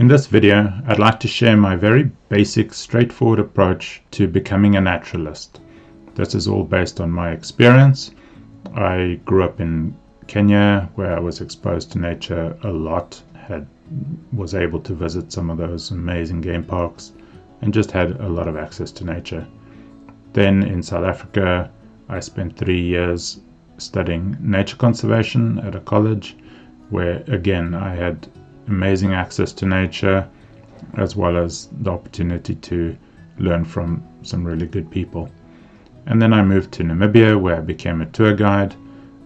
In this video, I'd like to share my very basic, straightforward approach to becoming a naturalist. This is all based on my experience. I grew up in Kenya, where I was exposed to nature a lot, was able to visit some of those amazing game parks, and just had a lot of access to nature. Then in South Africa, I spent 3 years studying nature conservation at a college, where again I had amazing access to nature, as well as the opportunity to learn from some really good people. And then I moved to Namibia, where I became a tour guide,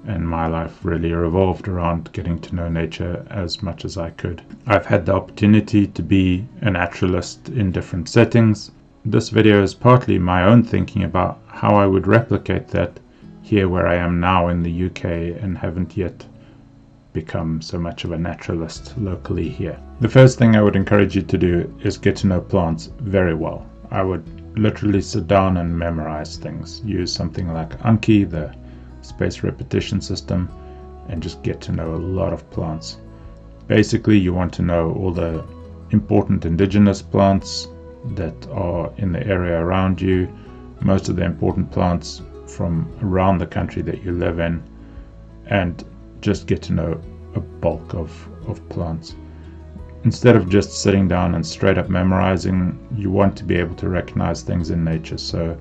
and my life really revolved around getting to know nature as much as I could. I've had the opportunity to be a naturalist in different settings. This video is partly my own thinking about how I would replicate that here where I am now in the UK and haven't yet become so much of a naturalist locally here. The first thing I would encourage you to do is get to know plants very well. I would literally sit down and memorize things. Use something like Anki, the space repetition system, and just get to know a lot of plants. Basically, you want to know all the important indigenous plants that are in the area around you, most of the important plants from around the country that you live in, and just get to know a bulk of plants. Instead of just sitting down and straight up memorizing, you want to be able to recognize things in nature. So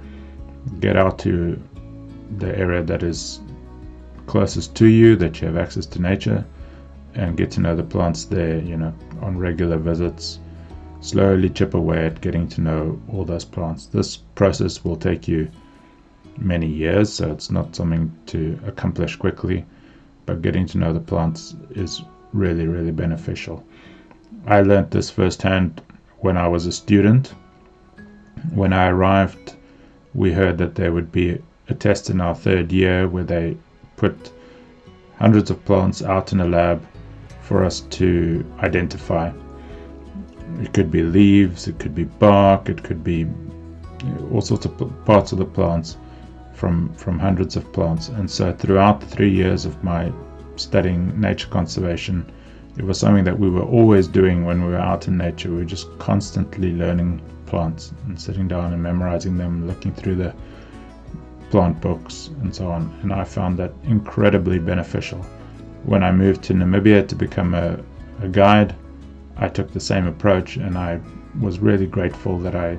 get out to the area that is closest to you, that you have access to nature, and get to know the plants there, on regular visits. Slowly chip away at getting to know all those plants. This process will take you many years, so it's not something to accomplish quickly, but getting to know the plants is really, really beneficial. I learned this firsthand when I was a student. When I arrived, we heard that there would be a test in our third year where they put hundreds of plants out in a lab for us to identify. It could be leaves, it could be bark, it could be all sorts of parts of the plants from hundreds of plants. And so throughout the 3 years of my studying nature conservation, it was something that we were always doing when we were out in nature. We were just constantly learning plants and sitting down and memorizing them, looking through the plant books and so on. And I found that incredibly beneficial. When I moved to Namibia to become a guide, I took the same approach, and I was really grateful that I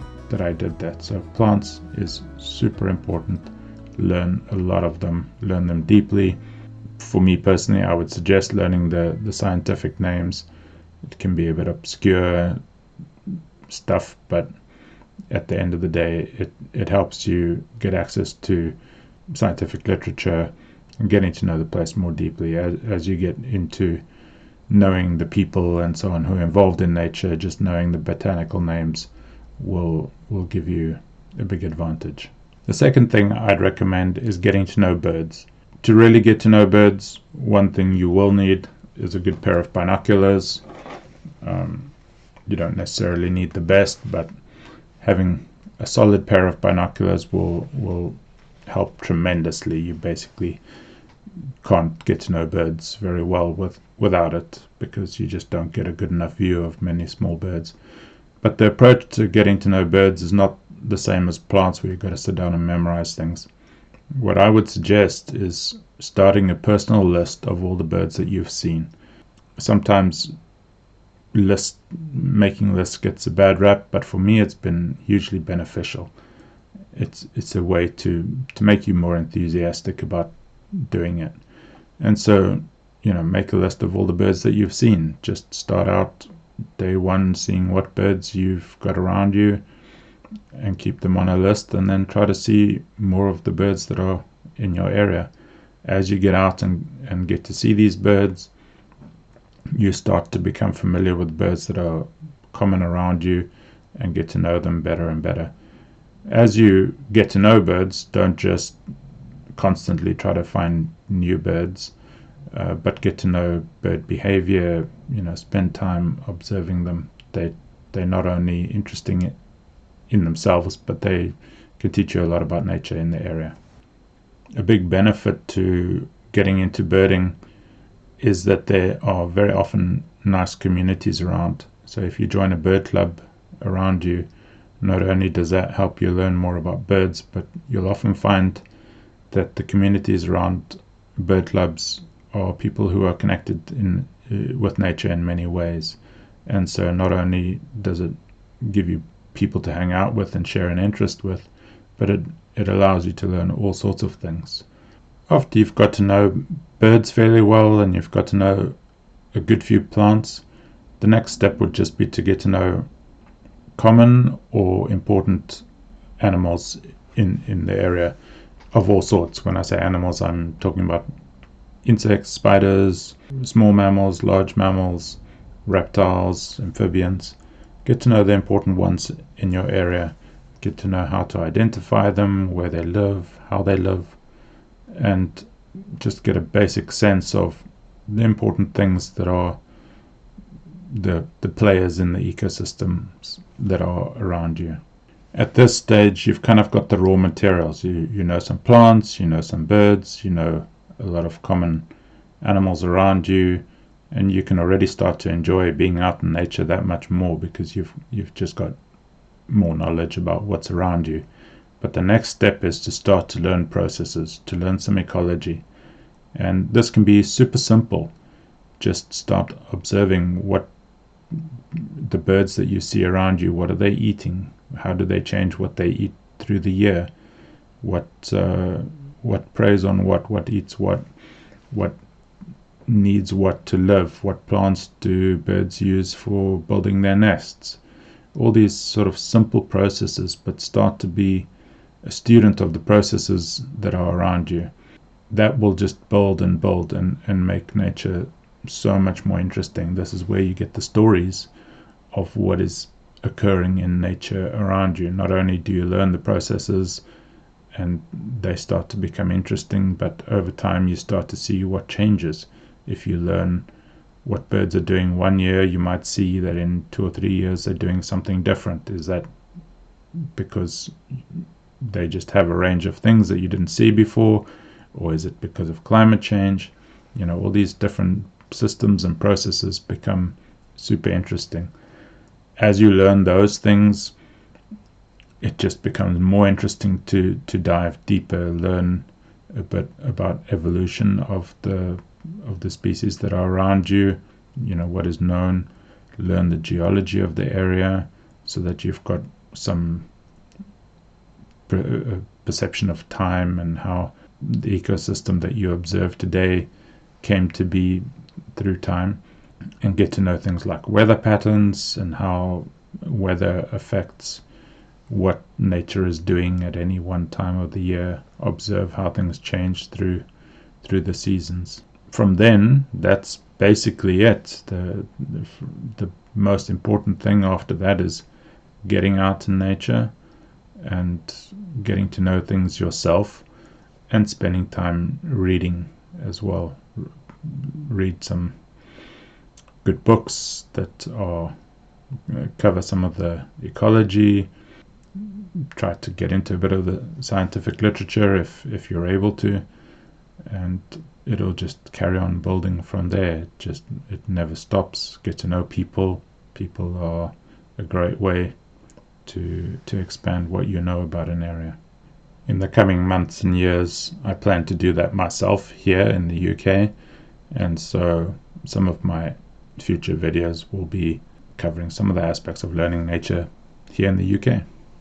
did that. So plants is super important. Learn a lot of them, learn them deeply. For me personally, I would suggest learning the scientific names. It can be a bit obscure stuff, but at the end of the day, it helps you get access to scientific literature and getting to know the place more deeply. As you get into knowing the people and so on who are involved in nature, just knowing the botanical names will give you a big advantage. The second thing I'd recommend is getting to know birds. To really get to know birds, one thing you will need is a good pair of binoculars. You don't necessarily need the best, but having a solid pair of binoculars will help tremendously. You basically can't get to know birds very well without it, because you just don't get a good enough view of many small birds. But the approach to getting to know birds is not the same as plants, where you've got to sit down and memorize things. What I would suggest is starting a personal list of all the birds that you've seen. Sometimes making lists gets a bad rap, but for me it's been hugely beneficial. It's a way to make you more enthusiastic about doing it. And so, make a list of all the birds that you've seen. Just start out day one seeing what birds you've got around you, and keep them on a list, and then try to see more of the birds that are in your area. As you get out and get to see these birds, you start to become familiar with birds that are common around you and get to know them better and better. As you get to know birds, don't just constantly try to find new birds, but get to know bird behavior. Spend time observing them. They're not only interesting in themselves, but they can teach you a lot about nature in the area. A big benefit to getting into birding is that there are very often nice communities around. So if you join a bird club around you, not only does that help you learn more about birds, but you'll often find that the communities around bird clubs are people who are connected with nature in many ways. And so not only does it give you people to hang out with and share an interest with, but it allows you to learn all sorts of things. After you've got to know birds fairly well and you've got to know a good few plants, the next step would just be to get to know common or important animals in the area of all sorts. When I say animals, I'm talking about insects, spiders, small mammals, large mammals, reptiles, amphibians. Get to know the important ones in your area. Get to know how to identify them, where they live, how they live, and just get a basic sense of the important things that are the players in the ecosystems that are around you. At this stage, you've kind of got the raw materials. You know some plants, you know some birds, you know a lot of common animals around you, and you can already start to enjoy being out in nature that much more because you've just got more knowledge about what's around you. But the next step is to start to learn processes, to learn some ecology. And this can be super simple. Just start observing what the birds that you see around you, what are they eating? How do they change what they eat through the year? What preys on what eats what needs what to live? What plants do birds use for building their nests? All these sort of simple processes, but start to be a student of the processes that are around you. That will just build and build and make nature so much more interesting. This is where you get the stories of what is occurring in nature around you. Not only do you learn the processes and they start to become interesting, but over time you start to see what changes. If you learn what birds are doing one year, you might see that in 2 or 3 years they're doing something different. Is that because they just have a range of things that you didn't see before, or is it because of climate change? All these different systems and processes become super interesting. As you learn those things, it just becomes more interesting to dive deeper, learn a bit about evolution of the species that are around you, what is known, learn the geology of the area so that you've got some perception of time and how the ecosystem that you observe today came to be through time, and get to know things like weather patterns and how weather affects what nature is doing at any one time of the year. Observe how things change through the seasons. From then, that's basically it. The most important thing after that is getting out in nature and getting to know things yourself, and spending time reading as well. Read some good books that cover some of the ecology. Try to get into a bit of the scientific literature if you're able to, and it'll just carry on building from there. It never stops. Get to know people. People are a great way to expand what you know about an area. In the coming months and years, I plan to do that myself here in the UK, and so some of my future videos will be covering some of the aspects of learning nature here in the UK.